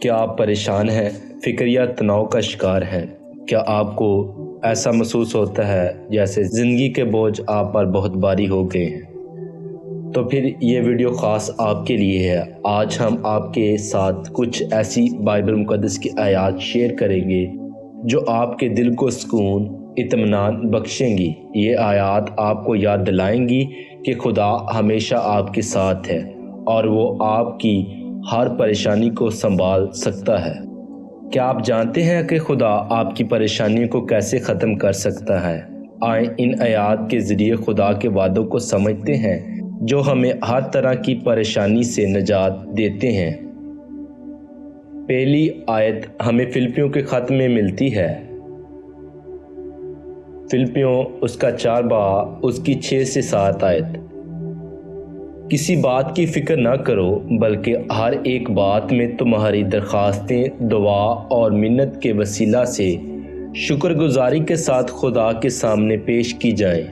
کیا آپ پریشان ہیں، فکر یا تناؤ کا شکار ہیں؟ کیا آپ کو ایسا محسوس ہوتا ہے جیسے زندگی کے بوجھ آپ پر بہت بھاری ہو گئے ہیں؟ تو پھر یہ ویڈیو خاص آپ کے لیے ہے۔ آج ہم آپ کے ساتھ کچھ ایسی بائبل مقدس کی آیات شیئر کریں گے جو آپ کے دل کو سکون، اطمینان بخشیں گی۔ یہ آیات آپ کو یاد دلائیں گی کہ خدا ہمیشہ آپ کے ساتھ ہے اور وہ آپ کی ہر پریشانی کو سنبھال سکتا ہے۔ کیا آپ جانتے ہیں کہ خدا آپ کی پریشانیوں کو کیسے ختم کر سکتا ہے؟ آئیں ان آیات کے ذریعے خدا کے وعدوں کو سمجھتے ہیں جو ہمیں ہر طرح کی پریشانی سے نجات دیتے ہیں۔ پہلی آیت ہمیں فلپیوں کے خط میں ملتی ہے۔ فلپیوں اس کا 4 باب اس کی 6 سے 7 آیت۔ کسی بات کی فکر نہ کرو بلکہ ہر ایک بات میں تمہاری درخواستیں دعا اور منت کے وسیلہ سے شکر گزاری کے ساتھ خدا کے سامنے پیش کی جائیں،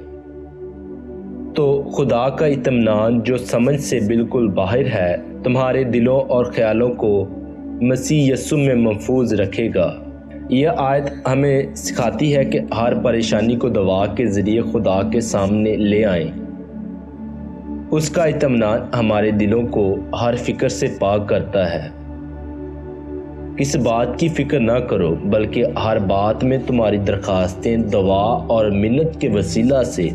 تو خدا کا اطمینان جو سمجھ سے بالکل باہر ہے تمہارے دلوں اور خیالوں کو مسیح یسوع میں محفوظ رکھے گا۔ یہ آیت ہمیں سکھاتی ہے کہ ہر پریشانی کو دعا کے ذریعے خدا کے سامنے لے آئیں۔ اس کا اطمینان ہمارے دلوں کو ہر فکر سے پاک کرتا ہے۔ کس بات کی فکر نہ کرو بلکہ ہر بات میں تمہاری درخواستیں دعا اور منت کے وسیلہ سے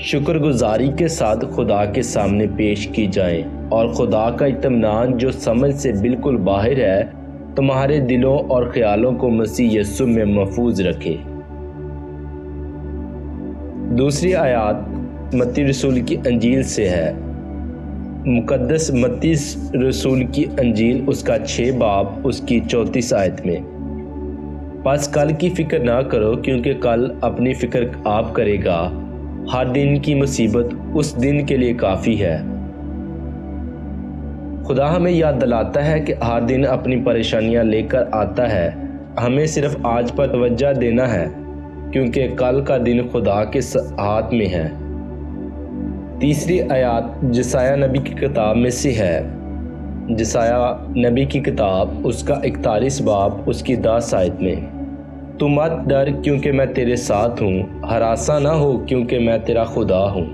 شکر گزاری کے ساتھ خدا کے سامنے پیش کی جائیں، اور خدا کا اطمینان جو سمجھ سے بالکل باہر ہے تمہارے دلوں اور خیالوں کو مسیح یسوع میں محفوظ رکھے۔ دوسری آیات متی رسول کی انجیل سے ہے۔ مقدس متی رسول کی انجیل اس کا 6 باب اس کی 34 آیت میں۔ پس کل کی فکر نہ کرو کیونکہ کل اپنی فکر آپ کرے گا، ہر دن کی مصیبت اس دن کے لیے کافی ہے۔ خدا ہمیں یاد دلاتا ہے کہ ہر دن اپنی پریشانیاں لے کر آتا ہے، ہمیں صرف آج پر توجہ دینا ہے کیونکہ کل کا دن خدا کے ہاتھ میں ہے۔ تیسری آیات جسایہ نبی کی کتاب میں سے ہے۔ جسایہ نبی کی کتاب اس کا 41 باب اس کی 10 آیت میں۔ تو مت ڈر کیونکہ میں تیرے ساتھ ہوں، ہراساں نہ ہو کیونکہ میں تیرا خدا ہوں۔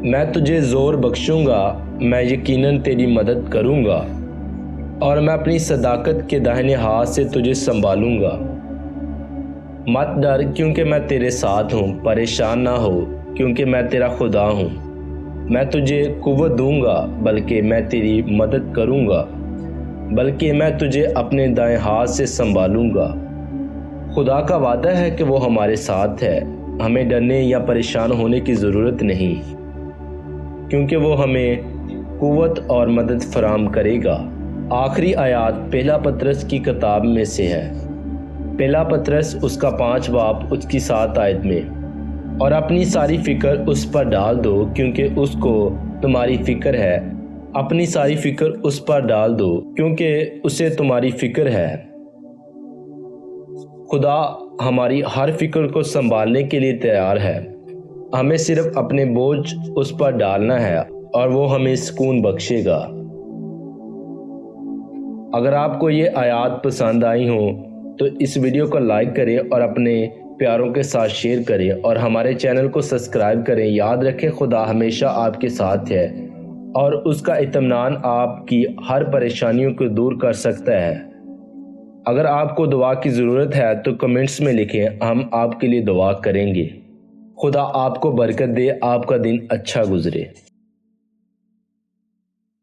میں تجھے زور بخشوں گا، میں یقیناً تیری مدد کروں گا اور میں اپنی صداقت کے داہنے ہاتھ سے تجھے سنبھالوں گا۔ مت ڈر کیونکہ میں تیرے ساتھ ہوں، پریشان نہ ہو کیونکہ میں تیرا خدا ہوں۔ میں تجھے قوت دوں گا بلکہ میں تیری مدد کروں گا، بلکہ میں تجھے اپنے دائیں ہاتھ سے سنبھالوں گا۔ خدا کا وعدہ ہے کہ وہ ہمارے ساتھ ہے، ہمیں ڈرنے یا پریشان ہونے کی ضرورت نہیں، کیونکہ وہ ہمیں قوت اور مدد فراہم کرے گا۔ آخری آیات پہلا پطرس کی کتاب میں سے ہے۔ پہلا پطرس اس کا 5 باب اس کی 7 آیت میں۔ اور اپنی ساری فکر اس پر ڈال دو کیونکہ اس کو تمہاری فکر ہے۔ اپنی ساری فکر اس پر ڈال دو کیونکہ اسے تمہاری فکر ہے۔ خدا ہماری ہر فکر کو سنبھالنے کے لیے تیار ہے، ہمیں صرف اپنے بوجھ اس پر ڈالنا ہے اور وہ ہمیں سکون بخشے گا۔ اگر آپ کو یہ آیات پسند آئی ہوں تو اس ویڈیو کو لائک کریں اور اپنے پیاروں کے ساتھ شیئر کریں اور ہمارے چینل کو سبسکرائب کریں۔ یاد رکھیں خدا ہمیشہ آپ کے ساتھ ہے اور اس کا اطمینان آپ کی ہر پریشانیوں کو دور کر سکتا ہے۔ اگر آپ کو دعا کی ضرورت ہے تو کمنٹس میں لکھیں، ہم آپ کے لیے دعا کریں گے۔ خدا آپ کو برکت دے، آپ کا دن اچھا گزرے۔